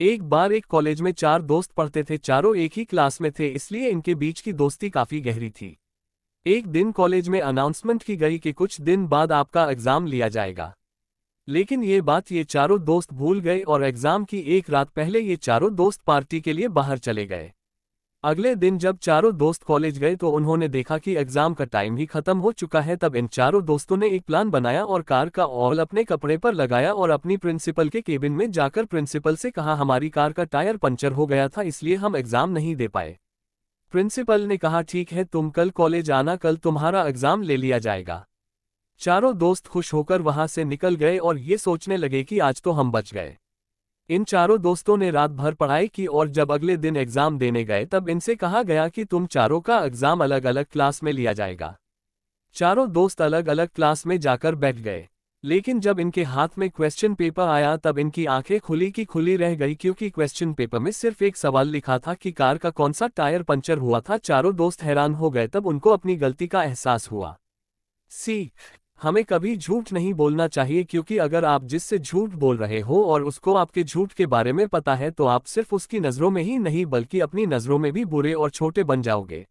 एक बार एक कॉलेज में चार दोस्त पढ़ते थे। चारों एक ही क्लास में थे, इसलिए इनके बीच की दोस्ती काफी गहरी थी। एक दिन कॉलेज में अनाउंसमेंट की गई कि कुछ दिन बाद आपका एग्जाम लिया जाएगा। लेकिन ये बात ये चारों दोस्त भूल गए और एग्जाम की एक रात पहले ये चारों दोस्त पार्टी के लिए बाहर चले गए। अगले दिन जब चारों दोस्त कॉलेज गए तो उन्होंने देखा कि एग्जाम का टाइम ही खत्म हो चुका है। तब इन चारों दोस्तों ने एक प्लान बनाया और कार का ऑयल अपने कपड़े पर लगाया और अपनी प्रिंसिपल के केबिन में जाकर प्रिंसिपल से कहा, हमारी कार का टायर पंचर हो गया था, इसलिए हम एग्जाम नहीं दे पाए। प्रिंसिपल ने कहा, ठीक है, तुम कल कॉलेज आना, कल तुम्हारा एग्जाम ले लिया जाएगा। चारों दोस्त खुश होकर वहां से निकल गए और ये सोचने लगे कि आज तो हम बच गए। इन चारों दोस्तों ने रात भर पढ़ाई की और जब अगले दिन एग्जाम देने गए तब इनसे कहा गया कि तुम चारों का एग्जाम अलग अलग क्लास में लिया जाएगा। चारों दोस्त अलग अलग क्लास में जाकर बैठ गए। लेकिन जब इनके हाथ में क्वेश्चन पेपर आया तब इनकी आंखें खुली की खुली रह गई, क्योंकि क्वेश्चन पेपर में सिर्फ एक सवाल लिखा था कि कार का कौन सा टायर पंचर हुआ था। चारों दोस्त हैरान हो गए। तब उनको अपनी गलती का एहसास हुआ। सीख, हमें कभी झूठ नहीं बोलना चाहिए, क्योंकि अगर आप जिससे झूठ बोल रहे हो और उसको आपके झूठ के बारे में पता है तो आप सिर्फ उसकी नज़रों में ही नहीं बल्कि अपनी नज़रों में भी बुरे और छोटे बन जाओगे।